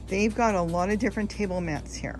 they've got a lot of different table mats here.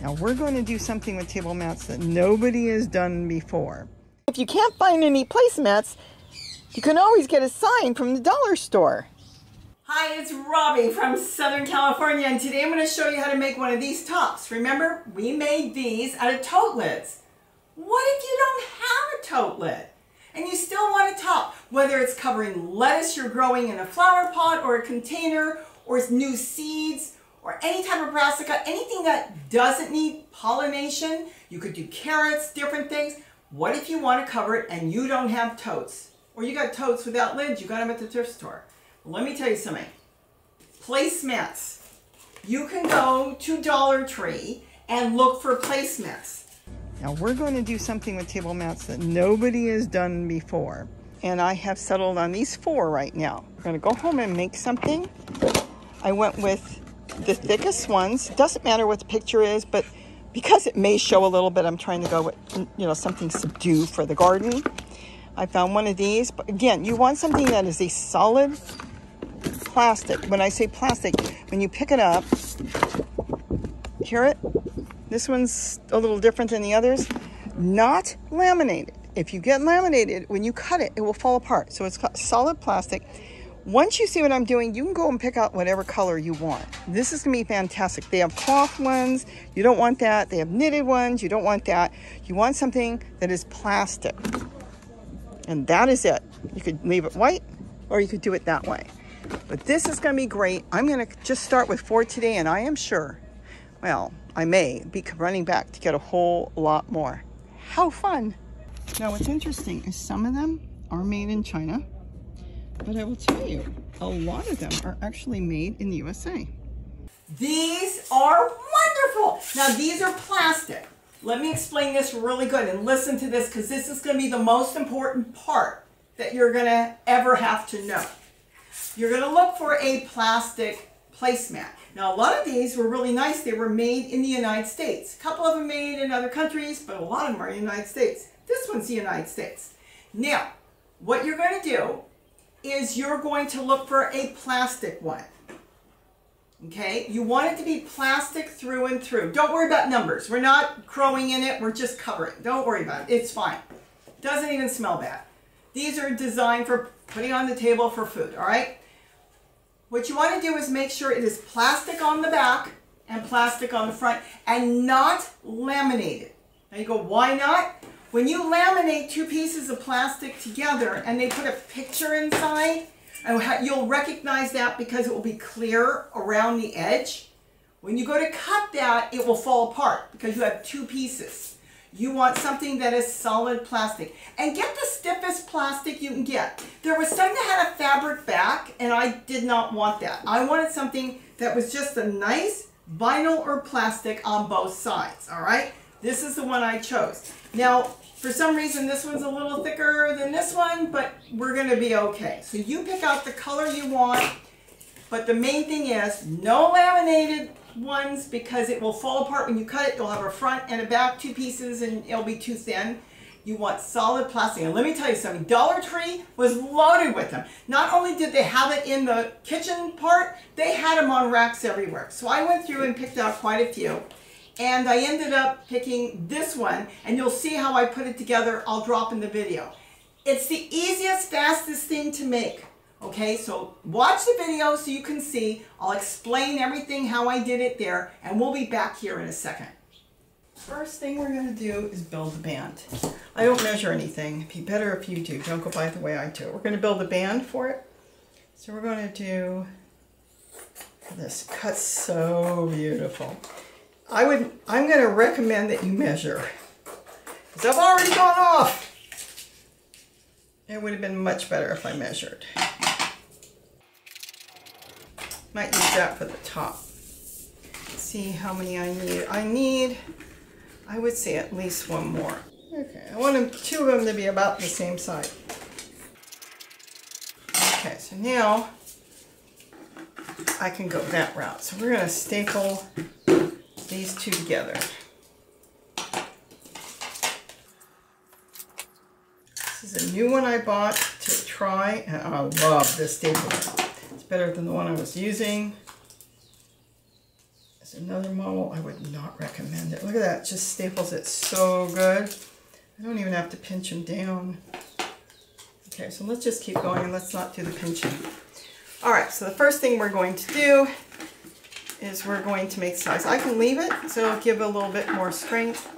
Now we're going to do something with table mats that nobody has done before. If you can't find any placemats, you can always get a sign from the dollar store. Hi, it's Robbie from Southern California, and today I'm going to show you how to make one of these tops. Remember, we made these out of tote lids. What if you don't have a tote lid and you still want a top? Whether it's covering lettuce you're growing in a flower pot or a container, or it's new seeds, or any type of brassica, anything that doesn't need pollination. You could do carrots, different things. What if you want to cover it and you don't have totes? Or you got totes without lids, you got them at the thrift store. Well, let me tell you something. Placemats. You can go to Dollar Tree and look for placemats. Now we're going to do something with table mats that nobody has done before. And I have settled on these 4 right now. We're going to go home and make something. I went with the thickest ones. Doesn't matter what the picture is, but because it may show a little bit, I'm trying to go with, something subdued for the garden. I found one of these, but again, you want something that is a solid plastic. When I say plastic, when you pick it up, hear it? This one's a little different than the others. Not laminated. If you get laminated, when you cut it, it will fall apart. So it's got solid plastic. Once you see what I'm doing, you can go and pick out whatever color you want. This is going to be fantastic. They have cloth ones. You don't want that. They have knitted ones. You don't want that. You want something that is plastic. And that is it. You could leave it white or you could do it that way. But this is going to be great. I'm going to just start with 4 today, and I am sure, well, I may be running back to get a whole lot more. How fun. Now what's interesting is some of them are made in China. But I will tell you, a lot of them are actually made in the USA. These are wonderful. Now these are plastic. Let me explain this really good and listen to this, because this is going to be the most important part that you're going to ever have to know. You're going to look for a plastic placemat. Now a lot of these were really nice. They were made in the United States. A couple of them made in other countries, but a lot of them are in the United States. This one's the United States. Now, what you're going to do is you're going to look for a plastic one. Okay, you want it to be plastic through and through. Don't worry about numbers. We're not crowing in it, we're just covering. Don't worry about it, it's fine. Doesn't even smell bad. These are designed for putting on the table for food, all right? What you want to do is make sure it is plastic on the back and plastic on the front, and not laminated. Now you go, why not? When you laminate 2 pieces of plastic together and they put a picture inside, and you'll recognize that because it will be clear around the edge. When you go to cut that, it will fall apart because you have 2 pieces. You want something that is solid plastic. And get the stiffest plastic you can get. There was some that had a fabric back, and I did not want that. I wanted something that was just a nice vinyl or plastic on both sides, all right? This is the one I chose. Now, for some reason, this one's a little thicker than this one, but we're going to be okay. So you pick out the color you want, but the main thing is no laminated ones, because it will fall apart when you cut it. You'll have a front and a back, 2 pieces, and it'll be too thin. You want solid plastic. And let me tell you something, Dollar Tree was loaded with them. Not only did they have it in the kitchen part, they had them on racks everywhere. So I went through and picked out quite a few. And I ended up picking this one, and you'll see how I put it together. I'll drop in the video. It's the easiest, fastest thing to make. Okay, so watch the video so you can see. I'll explain everything, how I did it there, and we'll be back here in a second. First thing we're going to do is build the band. I don't measure anything. It'd be better if you do. Don't go by the way I do it. We're going to build a band for it. So we're going to do this. Cuts so beautiful. I'm going to recommend that you measure, because I've already gone off. It would have been much better if I measured. Might use that for the top. Let's see how many I need. I would say at least 1 more. Okay, I want them, 2 of them to be about the same size. Okay, so now I can go that route. So we're going to staple these 2 together. This is a new one I bought to try, and I love this stapler. It's better than the one I was using. There's another model. I would not recommend it. Look at that. It just staples it so good. I don't even have to pinch them down. Okay, so let's just keep going and let's not do the pinching. All right, so the first thing we're going to do is we're going to make size. I can leave it, so it'll give it a little bit more strength.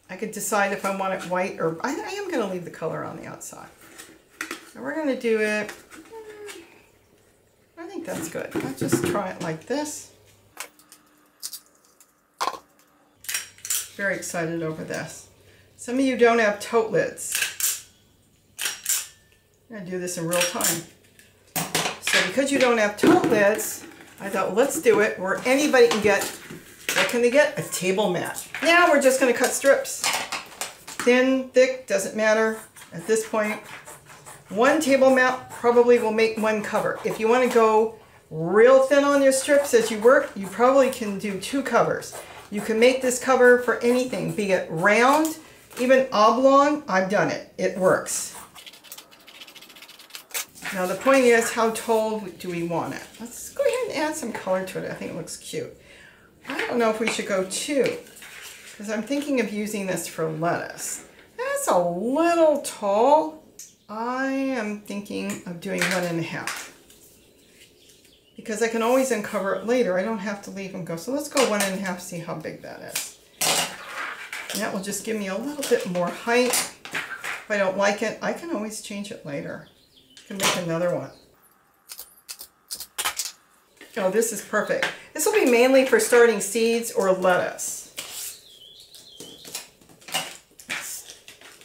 I could decide if I want it white or I am going to leave the color on the outside. And we're going to do it, I think that's good. Let's just try it like this. Very excited over this. Some of you don't have tote lids. I'm going to do this in real time. So because you don't have tote lids, I thought, well, let's do it where anybody can get, what can they get? A table mat. Now we're just going to cut strips. Thin, thick, doesn't matter at this point. One table mat probably will make one cover. If you want to go real thin on your strips as you work, you probably can do 2 covers. You can make this cover for anything, be it round, even oblong. I've done it. It works. Now the point is, how tall do we want it? Let's go ahead and add some color to it. I think it looks cute. I don't know if we should go 2, because I'm thinking of using this for lettuce. That's a little tall. I am thinking of doing 1.5. Because I can always uncover it later. I don't have to leave them go. So let's go 1.5, see how big that is. And that will just give me a little bit more height. If I don't like it, I can always change it later. I can make another one. Oh, this is perfect. This will be mainly for starting seeds or lettuce. Let's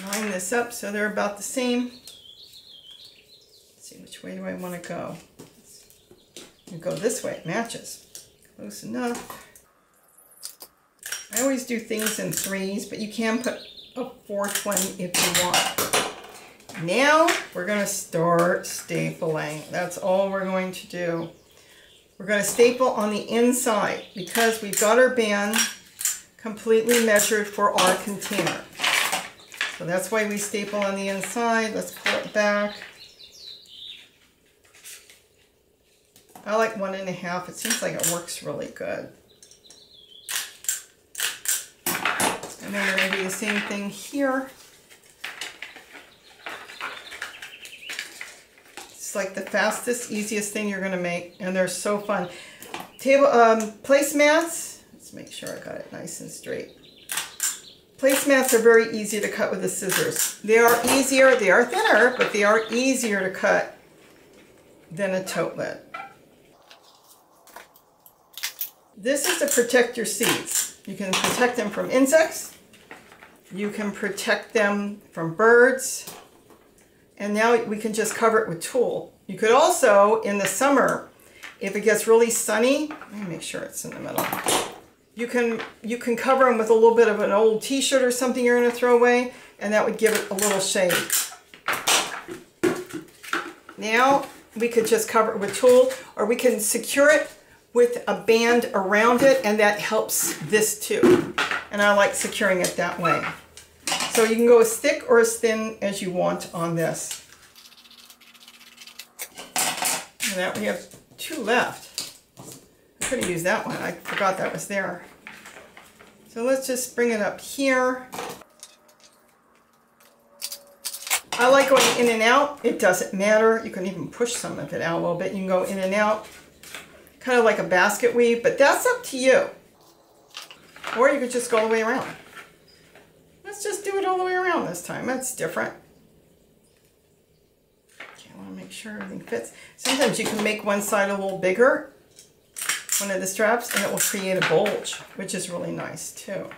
line this up so they're about the same. Let's see, which way do I want to go? You go this way, it matches. Close enough. I always do things in 3s, but you can put a 4th one if you want. Now we're going to start stapling. That's all we're going to do. We're going to staple on the inside because we've got our band completely measured for our container. So that's why we staple on the inside. Let's pull it back. I like 1.5. It seems like it works really good. And then we're going to do the same thing here. It's like the fastest, easiest thing you're going to make, and they're so fun. Placemats. Let's make sure I got it nice and straight. Placemats are very easy to cut with the scissors. They are easier. They are thinner, but they are easier to cut than a tote lid. This is to protect your seeds. You can protect them from insects. You can protect them from birds. And now we can just cover it with tulle. You could also, in the summer, if it gets really sunny, let me make sure it's in the middle. You can cover them with a little bit of an old t-shirt or something you're going to throw away, and that would give it a little shade. Now we could just cover it with tulle, or we can secure it with a band around it, and that helps this too. And I like securing it that way. So you can go as thick or as thin as you want on this. And that we have 2 left. I could have used that one. I forgot that was there. So let's just bring it up here. I like going in and out. It doesn't matter. You can even push some of it out a little bit. You can go in and out. Kind of like a basket weave, but that's up to you. Or you could just go all the way around. Let's just do it all the way around this time. That's different. Okay, I want to make sure everything fits. Sometimes you can make one side a little bigger, one of the straps, and it will create a bulge, which is really nice too.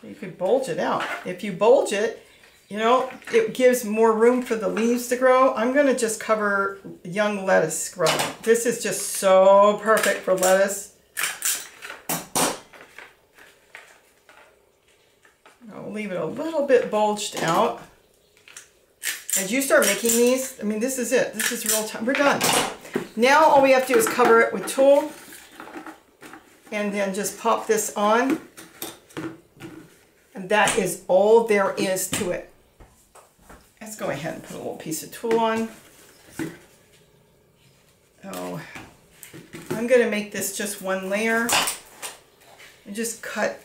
You could bulge it out. If you bulge it, you know, it gives more room for the leaves to grow. I'm going to just cover young lettuce growing. This is just so perfect for lettuce. I'll leave it a little bit bulged out. As you start making these, I mean, this is it. This is real time. We're done. Now all we have to do is cover it with tulle and then just pop this on. And And that is all there is to it. Let's go ahead and put a little piece of tulle on. Oh, I'm going to make this just one layer and just cut.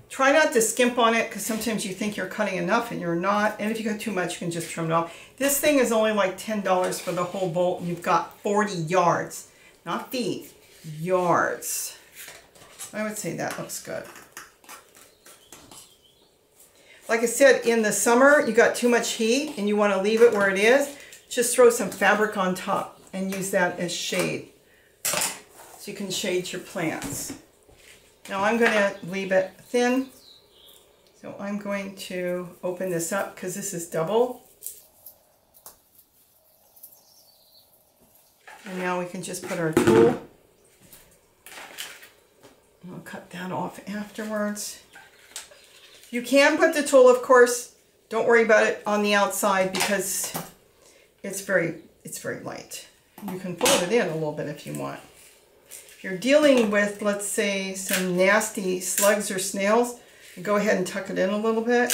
Try not to skimp on it because sometimes you think you're cutting enough and you're not. And if you cut too much, you can just trim it off. This thing is only like $10 for the whole bolt, and you've got 40 yards. Not feet, yards. I would say that looks good. Like I said, in the summer, you got too much heat and you want to leave it where it is. Just throw some fabric on top and use that as shade. So you can shade your plants. Now I'm going to leave it thin. So I'm going to open this up because this is double. And now we can just put our tulle. I'll cut that off afterwards. You can put the tulle, of course. Don't worry about it on the outside because it's very light. You can fold it in a little bit if you want. If you're dealing with, let's say, some nasty slugs or snails, go ahead and tuck it in a little bit.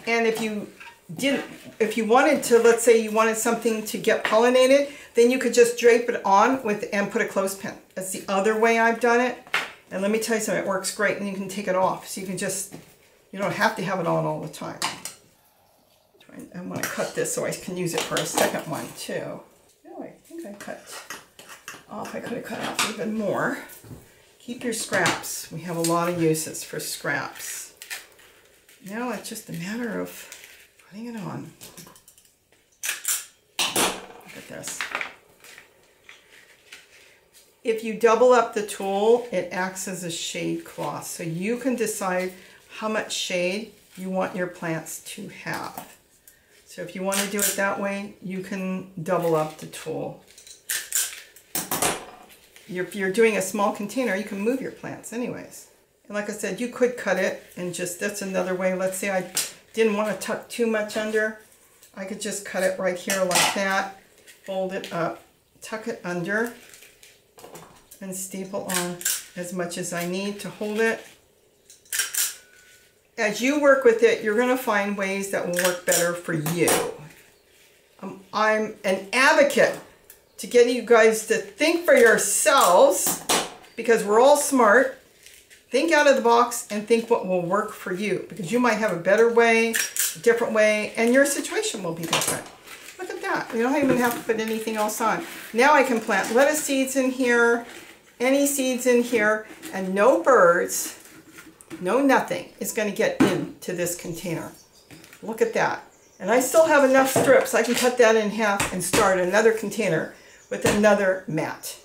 And if you wanted to, let's say you wanted something to get pollinated, then you could just drape it on and put a clothespin. That's the other way I've done it. And let me tell you something, it works great, and you can take it off. So you can just, you don't have to have it on all the time. I want to cut this so I can use it for a second one too. Oh, I think I cut off. I could have cut off even more. Keep your scraps. We have a lot of uses for scraps. Now it's just a matter of putting it on. Look at this. If you double up the tulle, it acts as a shade cloth. So you can decide how much shade you want your plants to have. So if you want to do it that way, you can double up the tulle. If you're doing a small container, you can move your plants anyways. And like I said, you could cut it and just, that's another way. Let's say I didn't want to tuck too much under. I could just cut it right here like that, fold it up, tuck it under, and staple on as much as I need to hold it. As you work with it, you're going to find ways that will work better for you. I'm an advocate to get you guys to think for yourselves, because we're all smart. Think out of the box and think what will work for you, because you might have a better way, a different way, and your situation will be different. Look at that. We don't even have to put anything else on. Now I can plant lettuce seeds in here, any seeds in here, and no birds, no nothing is going to get into this container. Look at that. And I still have enough strips. I can cut that in half and start another container with another mat.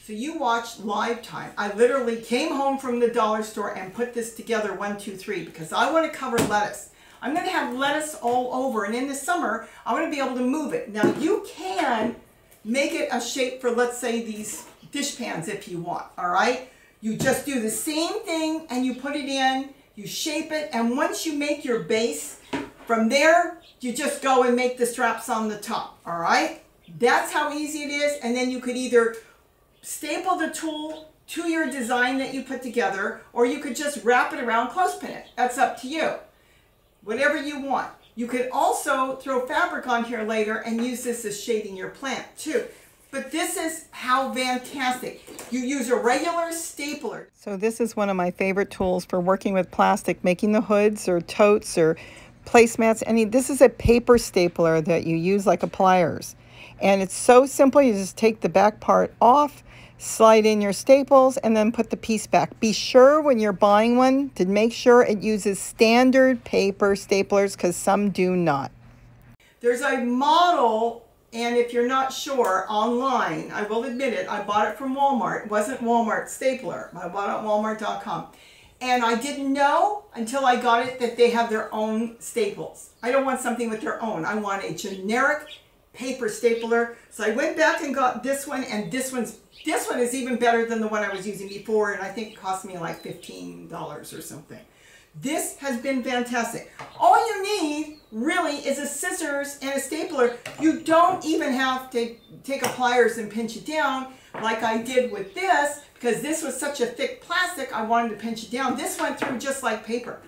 So you watched live time. I literally came home from the dollar store and put this together 1, 2, 3 because I want to cover lettuce. I'm going to have lettuce all over, and in the summer I want to be able to move it. Now you can make it a shape for, let's say, these dish pans if you want, all right? You just do the same thing and you put it in, you shape it, and once you make your base, from there you just go and make the straps on the top, all right? That's how easy it is. And then you could either staple the tulle to your design that you put together, or you could just wrap it around, clothespin it. That's up to you. Whatever you want. You could also throw fabric on here later and use this as shading your plant too. But this is how fantastic. You use a regular stapler. So this is one of my favorite tools for working with plastic, making the hoods or totes or placemats. This is a paper stapler that you use like a pliers. And it's so simple. You just take the back part off, slide in your staples, and then put the piece back. Be sure when you're buying one to make sure it uses standard paper staplers, because some do not. There's a model, and if you're not sure, online, I will admit it, I bought it from Walmart. It wasn't Walmart stapler. I bought it at walmart.com. And I didn't know until I got it that they have their own staples. I don't want something with their own. I want a generic paper stapler. So I went back and got this one, and this one is even better than the one I was using before, and I think it cost me like $15 or something. This has been fantastic. All you need really is a scissors and a stapler. You don't even have to take a pliers and pinch it down like I did with this, because this was such a thick plastic, I wanted to pinch it down. This went through just like paper.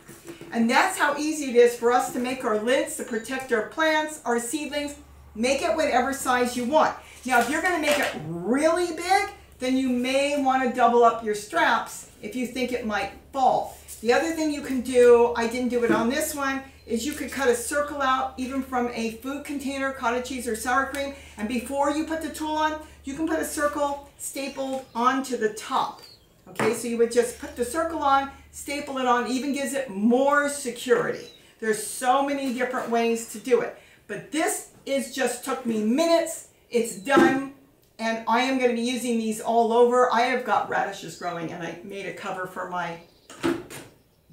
And that's how easy it is for us to make our lids to protect our plants, our seedlings. Make it whatever size you want. Now, if you're going to make it really big, then you may want to double up your straps if you think it might fall. The other thing you can do, I didn't do it on this one, is you could cut a circle out even from a food container, cottage cheese or sour cream, and before you put the tool on, you can put a circle stapled onto the top. Okay, so you would just put the circle on, staple it on, even gives it more security. There's so many different ways to do it. But this just took me minutes. It's done, and I am going to be using these all over. I have got radishes growing, and I made a cover for my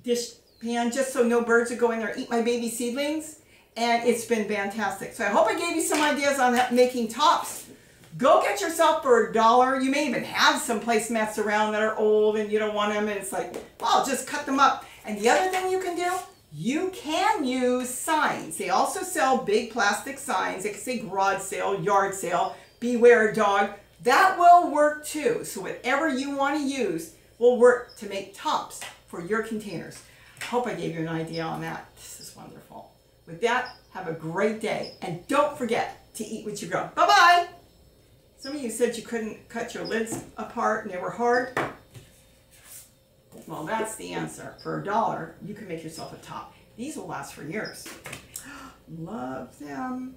dish pan just so no birds would go in there and eat my baby seedlings, and it's been fantastic. So I hope I gave you some ideas on making tops. Go get yourself for $1. You may even have some placemats around that are old and you don't want them, and it's like, well, just cut them up. And the other thing you can do, you can use signs. They also sell big plastic signs. They can say garage sale, yard sale, beware a dog. That will work too. So whatever you want to use will work to make tops for your containers. I hope I gave you an idea on that. This is wonderful. With that, have a great day. And don't forget to eat what you grow. Bye-bye. Some of you said you couldn't cut your lids apart and they were hard. Well, that's the answer. For $1, you can make yourself a top. These will last for years. Love them.